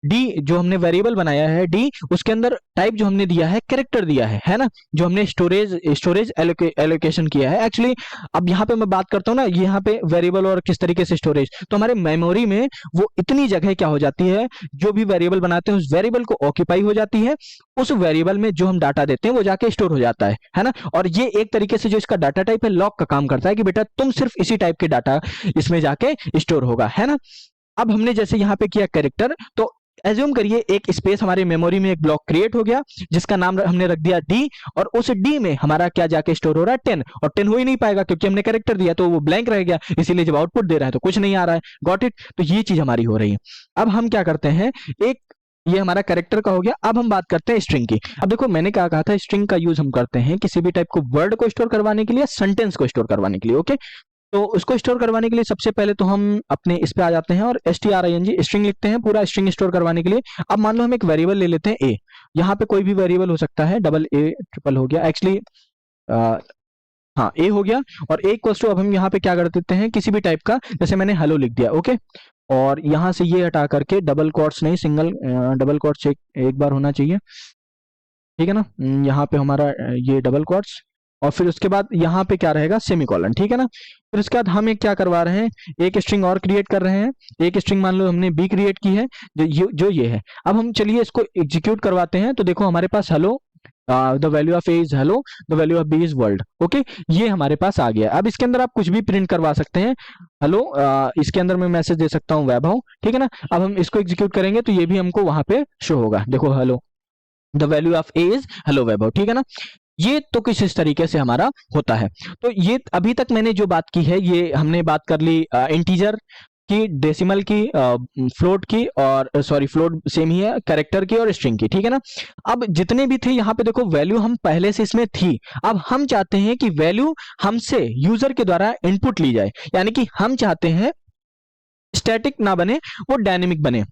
डी, जो हमने वेरिएबल बनाया है डी, उसके अंदर टाइप जो हमने दिया है कैरेक्टर दिया है ना, जो हमने स्टोरेज एलोकेशन किया है। एक्चुअली अब यहाँ पे मैं बात करता हूँ ना, यहाँ पे वेरिएबल और किस तरीके से स्टोरेज, तो हमारे मेमोरी में वो इतनी जगह क्या हो जाती है, जो भी वेरिएबल बनाते हैं उस वेरिएबल को ऑक्यूपाई हो जाती है, उस वेरिएबल में जो हम डाटा देते हैं वो जाके स्टोर हो जाता है ना। और ये एक तरीके से जो इसका डाटा टाइप है लॉक का काम करता है, कि बेटा तुम सिर्फ इसी टाइप के डाटा इसमें जाके स्टोर होगा, है ना। अब हमने जैसे यहाँ पे किया कैरेक्टर, तो एज्यूम करिए एक स्पेस हमारी मेमोरी में एक ब्लॉक क्रिएट हो गया, जिसका नाम हमने रख दिया डी, और उस डी में हमारा क्या जाके स्टोर हो रहा है 10, और 10 हो ही नहीं पाएगा क्योंकि हमने कैरेक्टर दिया, तो वो ब्लैंक रह गया, इसीलिए जब आउटपुट दे रहा है तो कुछ नहीं आ रहा है, गॉट इट। तो ये चीज हमारी हो रही है। अब हम क्या करते हैं, एक ये हमारा कैरेक्टर का हो गया। अब हम बात करते हैं स्ट्रिंग की। अब देखो मैंने क्या कहा था, स्ट्रिंग का यूज हम करते हैं किसी भी टाइप को वर्ड को स्टोर करवाने के लिए, सेंटेंस को स्टोर करवाने के लिए, ओके। तो उसको स्टोर करवाने के लिए सबसे पहले तो हम अपने इस पे आ जाते हैं और string स्ट्रिंग लिखते हैं पूरा स्ट्रिंग स्टोर करवाने के लिए। अब मान लो हम एक वेरिएबल ले लेते हैं a, यहाँ पे कोई भी वेरिएबल हो सकता है, डबल a ट्रिपल हो गया एक्चुअली, हाँ a हो गया। और a इक्वल्स टू, अब हम यहाँ पे क्या कर देते हैं किसी भी टाइप का, जैसे मैंने हेलो लिख दिया, ओके। और यहाँ से ये हटा करके डबल कोट्स नहीं, सिंगल डबल कोट्स एक बार होना चाहिए, ठीक है ना। यहाँ पे हमारा ये डबल कोट्स, और फिर उसके बाद यहाँ पे क्या रहेगा, सेमीकोलन, ठीक है ना। फिर उसके बाद हम एक क्या करवा रहे हैं, एक स्ट्रिंग और क्रिएट कर रहे हैं। एक स्ट्रिंग मान लो हमने बी क्रिएट की है, जो ये है। अब हम चलिए इसको एग्जीक्यूट करवाते हैं। तो देखो हमारे पास hello, the value of A is hello, the value of B is world, okay. ये हमारे पास आ गया। अब इसके अंदर आप कुछ भी प्रिंट करवा सकते हैं, हेलो, इसके अंदर मैं मैसेज दे सकता हूँ वैभव, ठीक है ना। अब हम इसको एग्जीक्यूट करेंगे तो ये भी हमको वहां पे शो होगा, देखो hello, the value of A is hello Vaibhav, ठीक है ना। ये तो कुछ इस तरीके से हमारा होता है। तो ये अभी तक मैंने जो बात की है, ये हमने बात कर ली इंटीजर की, डेसिमल की, फ्लोट की, और सॉरी फ्लोट सेम ही है, कैरेक्टर की और स्ट्रिंग की, ठीक है ना। अब जितने भी थे यहाँ पे देखो वैल्यू हम पहले से इसमें थी। अब हम चाहते हैं कि वैल्यू हमसे यूजर के द्वारा इनपुट ली जाए, यानी कि हम चाहते हैं स्टैटिक ना बने, वो डायनेमिक बने।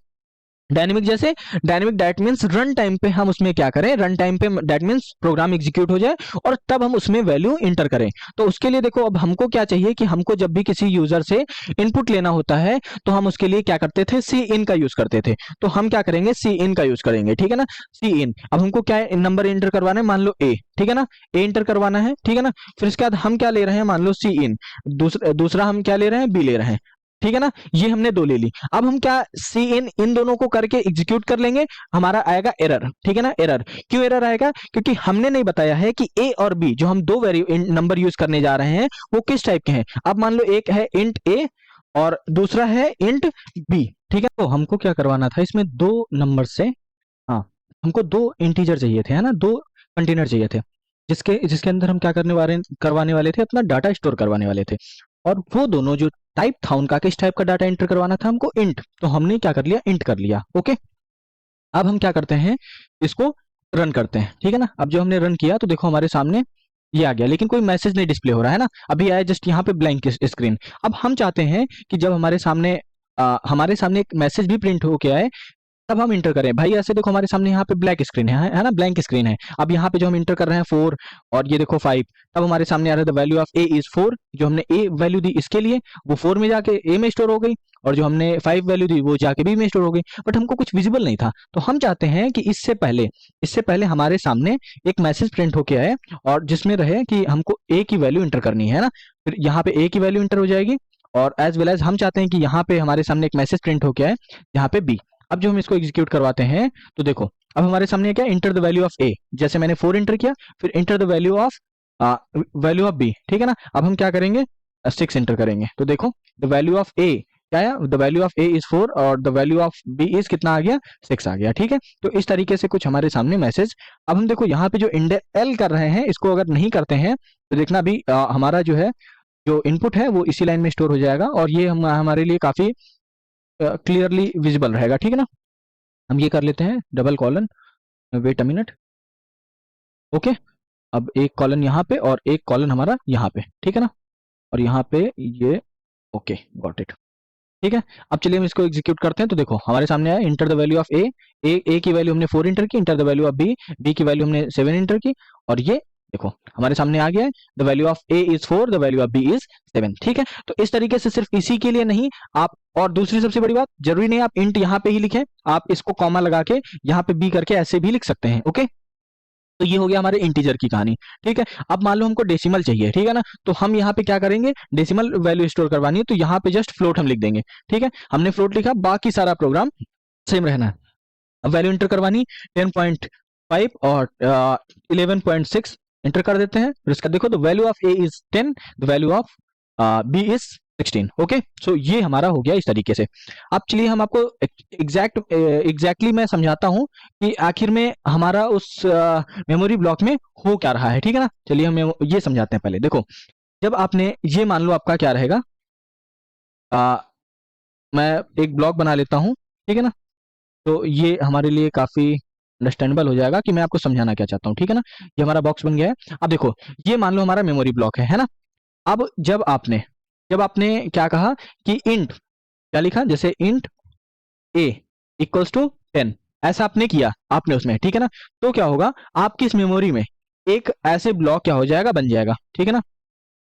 डायनेमिक जैसे, dynamic that means run time पे हम उसमें क्या करें, रन टाइम पे दैट मीन्स प्रोग्राम एग्जीक्यूट हो जाए और तब हम उसमें वैल्यू इंटर करें। तो उसके लिए देखो अब हमको क्या चाहिए कि हमको जब भी किसी यूजर से इनपुट लेना होता है तो हम उसके लिए क्या करते थे, सी इन का यूज करते थे। तो हम क्या करेंगे, सी इन का यूज करेंगे, ठीक है ना। सी इन, अब हमको क्या नंबर इंटर करवाना है, मान लो ए, ठीक है ना, ए इंटर करवाना है, ठीक है ना। फिर उसके बाद हम क्या ले रहे हैं, मान लो सी इन, दूसरा हम क्या ले रहे हैं, बी ले रहे हैं, ठीक है ना। ये हमने दो ले ली। अब हम क्या, सी इन दोनों को करके एग्जीक्यूट कर लेंगे, हमारा आएगा एरर, ठीक है ना। एरर क्यों एरर आएगा, क्योंकि हमने नहीं बताया है कि ए और बी जो हम दो नंबर यूज करने जा रहे हैं वो किस टाइप के हैं। अब मान लो एक है इंट ए और दूसरा है इंट बी, ठीक है। तो हमको क्या करवाना था, इसमें दो नंबर से, हाँ, हमको दो इंटीजर चाहिए थे, है ना, दो कंटेनर चाहिए थे, जिसके जिसके अंदर हम क्या करवाने वाले थे, अपना डाटा स्टोर करवाने वाले थे। और वो दोनों जो टाइप था उनका, किस टाइप का डाटा एंटर करवाना था हमको, इंट। तो हमने क्या कर लिया, इंट कर लिया, ओके। अब हम क्या करते हैं, इसको रन करते हैं, ठीक है ना। अब जो हमने रन किया तो देखो हमारे सामने ये आ गया, लेकिन कोई मैसेज नहीं डिस्प्ले हो रहा है ना, अभी आया जस्ट यहाँ पे ब्लैंक स्क्रीन। अब हम चाहते हैं कि जब हमारे सामने एक मैसेज भी प्रिंट होके आए तब हम इंटर करें। भाई ऐसे देखो हमारे सामने यहाँ पे ब्लैक स्क्रीन है ना, ब्लैंक स्क्रीन है। अब यहाँ पे जो हम इंटर कर रहे हैं 4 और ये देखो 5, तब हमारे सामने आ रहा है the value of A is 4। जो हमने ए वैल्यू दी इसके लिए, वो 4 में जाके ए में स्टोर हो गई, और जो हमने 5 वैल्यू दी वो जाके बी में स्टोर हो गई। बट हमको कुछ विजिबल नहीं था, तो हम चाहते हैं कि इससे पहले हमारे सामने एक मैसेज प्रिंट होके आए और जिसमें रहे कि हमको ए की वैल्यू इंटर करनी है ना। फिर यहाँ पे ए की वैल्यू इंटर हो जाएगी, और एज वेल एज हम चाहते हैं कि यहाँ पे हमारे सामने एक मैसेज प्रिंट होके आए यहाँ पे बी। अब जो हम इसको एग्जीक्यूट करवाते हैं तो देखो अब हमारे सामने क्या, enter the value of A, जैसे मैंने 4 इंटर किया, फिर enter the value of B, ठीक है ना। अब हम क्या करेंगे, 6 इंटर करेंगे, तो देखो द वैल्यू ऑफ ए क्या आया, the value of A is 4 और the value of B is कितना आ गया, 6 आ गया, ठीक है। तो इस तरीके से कुछ हमारे सामने मैसेज। अब हम देखो यहाँ पे जो इंडेल कर रहे हैं, इसको अगर नहीं करते हैं तो देखना अभी हमारा जो है, जो इनपुट है वो इसी लाइन में स्टोर हो जाएगा, और ये हमारे लिए काफी क्लियरली विजिबल रहेगा, ठीक है ना। हम ये कर लेते हैं double colon, wait a minute, okay. अब एक कॉलन यहाँ पे और एक कॉलन हमारा यहाँ पे, ठीक है ना, और यहाँ पे ये, ओके, गॉट इट, ठीक है। अब चलिए हम इसको एग्जीक्यूट करते हैं। तो देखो हमारे सामने आया enter the value of A की वैल्यू हमने 4 इंटर की, enter the value of B की वैल्यू हमने 7 इंटर की, और ये देखो हमारे सामने आ गया है the value of A is 4, the value of B is 7, ठीक है। तो इस तरीके से सिर्फ इसी के लिए नहीं, आप, और दूसरी सबसे बड़ी बात, जरूरी नहीं आप इंट यहाँ पे ही लिखें, आप इसको कॉमा लगा के यहाँ पे बी करके ऐसे भी लिख सकते हैं, ओके। तो ये हो गया हमारे इंटीजर की कहानी, ठीक है। अब मान लो हमको डेसिमल चाहिए, ठीक है ना, तो हम यहाँ पे क्या करेंगे, डेसिमल वैल्यू स्टोर करवानी है, तो यहाँ पे जस्ट फ्लोट हम लिख देंगे, ठीक है। हमने फ्लोट लिखा, बाकी सारा प्रोग्राम सेम रहना है। अब वैल्यू इंटर करवानी 10.5 और 11.6 इंटर कर देते हैं। फिर इसका देखो the value of A is 10, the value of B is 16, okay. So ये हमारा हो गया इस तरीके से। अब चलिए हम आपको एग्जैक्टली मैं समझाता हूं कि आखिर में हमारा उस मेमोरी ब्लॉक में हो क्या रहा है, ठीक है ना। चलिए हम ये समझाते हैं पहले। देखो जब आपने ये, मान लो आपका क्या रहेगा, मैं एक ब्लॉक बना लेता हूं, ठीक है ना, तो ये हमारे लिए काफी अंडरस्टैंडेबल हो जाएगा कि मैं आपको समझाना क्या चाहता हूँ, ठीक है ना। ये हमारा बॉक्स बन गया है। अब देखो ये मान लो हमारा मेमोरी ब्लॉक है ना। अब जब आपने जब आपने क्या कहा कि इंट, क्या लिखा, जैसे इंट a इक्वल्स टू 10, ऐसा आपने किया आपने उसमें, ठीक है ना। तो क्या होगा, आपकी इस मेमोरी में एक ऐसे ब्लॉक क्या हो जाएगा, बन जाएगा, ठीक है ना।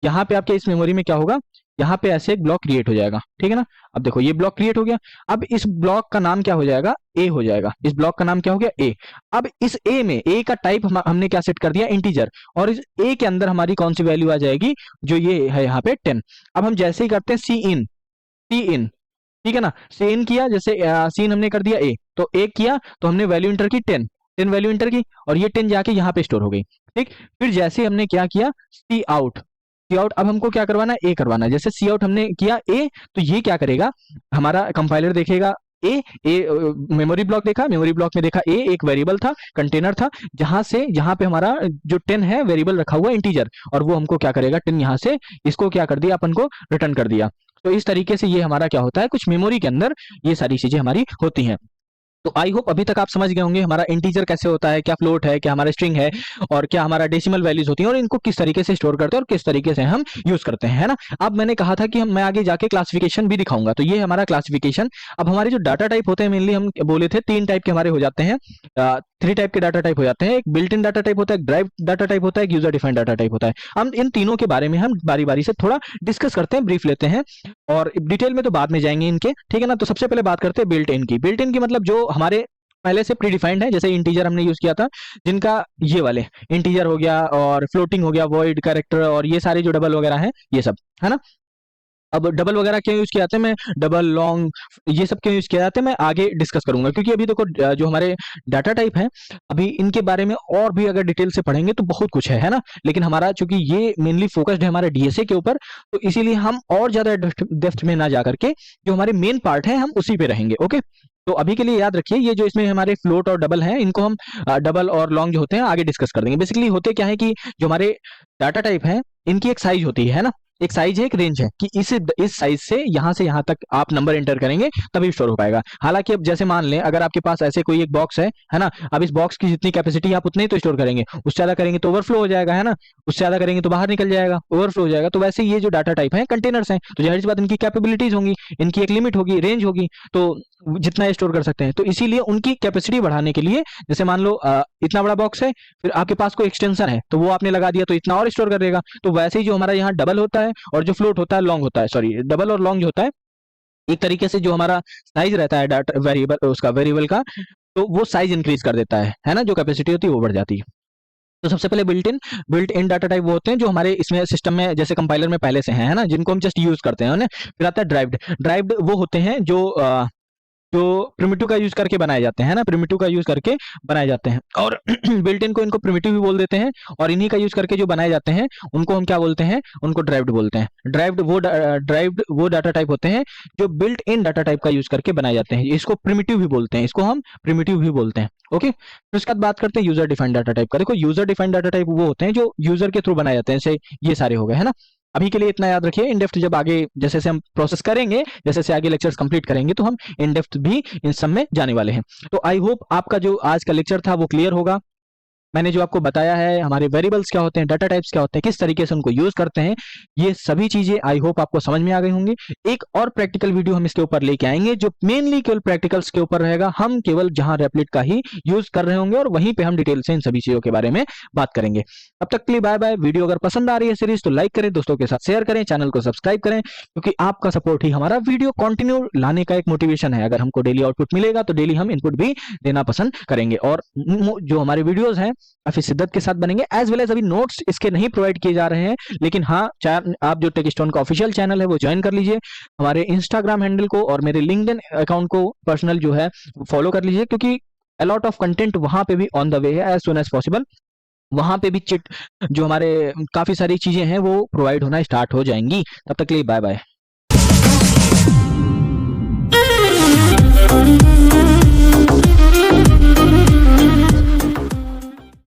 यहाँ पे आपके इस मेमोरी में क्या होगा, यहाँ पे ऐसे एक ब्लॉक क्रिएट हो जाएगा, ठीक है ना। अब देखो ये ब्लॉक क्रिएट हो गया, अब इस ब्लॉक का नाम क्या हो जाएगा, ए हो जाएगा। इस ब्लॉक का नाम क्या हो गया, ए। अब इस ए में, ए का टाइप हमने क्या सेट कर दिया, इंटीजर, और इस ए के अंदर हमारी कौन सी वैल्यू आ जाएगी, जो ये है यहाँ पे 10। अब हम जैसे ही करते हैं सी इन, सी इन, ठीक है ना, सी इन किया, जैसे सीन हमने कर दिया ए, तो ए किया तो हमने वैल्यू इंटर की 10, 10 वैल्यू इंटर की, और ये 10 जाके यहाँ पे स्टोर हो गई, ठीक। फिर जैसे हमने क्या किया, सी आउट, सी आउट, अब हमको क्या करवाना है, ए करवाना है। जैसे सी आउट हमने किया ए, तो ये क्या करेगा, हमारा कंपाइलर देखेगा ए, मेमोरी ब्लॉक देखा, मेमोरी ब्लॉक में देखा ए एक वेरिएबल था, कंटेनर था, जहां से जहां पे हमारा जो 10 है वेरिएबल रखा हुआ इंटीजर, और वो हमको क्या करेगा, 10 यहाँ से इसको क्या कर दिया, अपन को रिटर्न कर दिया। तो इस तरीके से ये हमारा क्या होता है, कुछ मेमोरी के अंदर ये सारी चीजें हमारी होती हैं। तो आई होप अभी तक आप समझ गए होंगे हमारा इंटीजर कैसे होता है, क्या फ्लोट है, क्या हमारा स्ट्रिंग है, और क्या हमारा डेसिमल वैल्यूज होती हैं, और इनको किस तरीके से स्टोर करते हैं और किस तरीके से हम यूज करते हैं, है ना। अब मैंने कहा था कि मैं आगे जाके क्लासिफिकेशन भी दिखाऊंगा, तो ये हमारा क्लासिफिकेशन। अब हमारे जो डाटा टाइप होते हैं, मेनली हम बोले थे 3 टाइप के हमारे हो जाते हैं, 3 टाइप के डाटा टाइप हो जाते हैं। एक बिल्ट इन डाटा टाइप होता है, एक ड्राइव डाटा टाइप होता है, एक यूजर डिफाइंड डाटा टाइप होता है। हम इन तीनों के बारे में हम बारी बारी से थोड़ा डिस्कस करते हैं, ब्रीफ लेते हैं, और डिटेल में तो बाद में जाएंगे इनके, ठीक है ना। तो सबसे पहले बात करते हैं बिल्ट इन की। बिल्ट इन की मतलब जो हमारे पहले से प्री डिफाइंड है, जैसे इंटीजर हमने यूज किया था, जिनका ये वाले इंटीजर हो गया, और फ्लोटिंग हो गया, वॉइड, कैरेक्टर, और ये सारे जो डबल वगैरह हैं, ये सब, है ना। अब डबल वगैरह क्यों यूज किए जाते हैं, मैं डबल, लॉन्ग, ये सब क्यों यूज किया जाते हैं, मैं आगे डिस्कस करूंगा, क्योंकि अभी देखो जो हमारे डाटा टाइप है, अभी इनके बारे में और भी अगर डिटेल से पढ़ेंगे तो बहुत कुछ है ना। लेकिन हमारा चूंकि ये मेनली फोकस्ड है हमारे डीएसए के ऊपर, तो इसीलिए हम और ज्यादा डेप्थ में ना जा करके जो हमारे मेन पार्ट है हम उसी पे रहेंगे, ओके। तो अभी के लिए याद रखिए, ये जो इसमें हमारे फ्लोट और डबल हैं, इनको हम डबल और लॉन्ग जो होते हैं आगे डिस्कस कर देंगे। बेसिकली होते क्या है कि जो हमारे डाटा टाइप है, इनकी एक साइज होती है ना, एक साइज है, एक रेंज है, कि इस साइज से यहाँ तक आप नंबर एंटर करेंगे तभी स्टोर हो पाएगा। हालांकि अब जैसे मान लें अगर आपके पास ऐसे कोई एक बॉक्स है ना, अब इस बॉक्स की जितनी कैपेसिटी आप उतनी ही तो स्टोर करेंगे, उससे ज्यादा करेंगे तो ओवरफ्लो हो जाएगा, है ना, उससे ज्यादा करेंगे तो बाहर निकल जाएगा, ओवरफ्लो हो जाएगा। तो वैसे ये जो डाटा टाइप है कंटेनर्स हैं, तो जाहिर सी बात इनकी कैपेबिलिटीज होंगी, इनकी एक लिमिट होगी, रेंज होगी, तो जितना स्टोर कर सकते हैं। तो इसीलिए उनकी कैपेसिटी बढ़ाने के लिए, जैसे मान लो इतना बड़ा बॉक्स है, फिर आपके पास कोई एक्सटेंशन है तो वो आपने लगा दिया तो इतना और स्टोर कर देगा। तो वैसे ही जो हमारा यहाँ डबल होता है और जो फ्लोट होता है, लॉन्ग होता है, सॉरी डबल और लॉन्ग जो होता है, एक तरीके से जो हमारा साइज रहता है डाटा वेरिएबल, उसका वेरिएबल का, तो वो साइज इंक्रीज कर देता है ना, जो कैपेसिटी होती है वो बढ़ जाती है। तो सबसे पहले बिल्ट इन डाटा टाइप वो होते हैं जो हमारे इसमें सिस्टम में, जैसे कंपाइलर में पहले से है ना, जिनको हम जस्ट यूज करते हैं। फिर आता है ड्राइव्ड। ड्राइव्ड वो होते हैं जो प्रिमिटिव का यूज करके बनाए जाते हैं ना, प्रिमिटिव का यूज करके बनाए जाते हैं, और बिल्ट इन को इनको प्रिमिटिव भी बोल देते हैं, और इन्हीं का यूज करके जो बनाए जाते हैं उनको हम क्या बोलते हैं, उनको ड्राइव्ड बोलते हैं। ड्राइव्ड वो डाटा टाइप होते हैं जो बिल्ट इन डाटा टाइप का यूज करके बनाए जाते हैं, इसको प्रिमिटिव भी बोलते हैं, इसको हम प्रिमिटिव भी बोलते हैं, ओके। फिर उसके बाद बात करते हैं यूजर डिफाइंड डाटा टाइप का। देखो यूजर डिफाइंड डाटा टाइप वो होते हैं जो यूजर के थ्रू बनाए जाते हैं, जैसे ये सारे हो गए, है ना। अभी के लिए इतना याद रखिए, इन डेप्थ जब आगे जैसे से हम प्रोसेस करेंगे, जैसे से आगे लेक्चर्स कंप्लीट करेंगे, तो हम इन डेप्थ भी इन सब में जाने वाले हैं। तो आई होप आपका जो आज का लेक्चर था वो क्लियर होगा। मैंने जो आपको बताया है हमारे वेरिएबल्स क्या होते हैं, डाटा टाइप्स क्या होते हैं, किस तरीके से उनको यूज करते हैं, ये सभी चीजें आई होप आपको समझ में आ गई होंगी। एक और प्रैक्टिकल वीडियो हम इसके ऊपर लेके आएंगे जो मेनली केवल प्रैक्टिकल्स के ऊपर रहेगा, हम केवल जहां रेपलिट का ही यूज कर रहे होंगे और वहीं पे हम डिटेल से इन सभी चीजों के बारे में बात करेंगे। तब तक के लिए बाय बाय। वीडियो अगर पसंद आ रही है सीरीज तो लाइक करें, दोस्तों के साथ शेयर करें, चैनल को सब्सक्राइब करें, क्योंकि आपका सपोर्ट ही हमारा वीडियो कंटिन्यू लाने का एक मोटिवेशन है। अगर हमको डेली आउटपुट मिलेगा तो डेली हम इनपुट भी देना पसंद करेंगे, और जो हमारे वीडियोज हैं काफी शिद्दत के साथ बनेंगे। एज वेल एज अभी नोट्स इसके नहीं प्रोवाइड किए जा रहे हैं, लेकिन हाँ आप जो टेकस्टोन का ऑफिशियल चैनल है वो ज्वाइन कर लीजिए, हमारे इंस्टाग्राम हैंडल को और मेरे लिंक्डइन अकाउंट को पर्सनल जो है फॉलो कर लीजिए, क्योंकि अलॉट ऑफ कंटेंट वहां पे भी ऑन द वे है, एज सुन एज पॉसिबल वहां पे भी चिट जो हमारे काफी सारी चीजें हैं वो प्रोवाइड होना स्टार्ट हो जाएंगी। तब तक के लिए बाय बाय।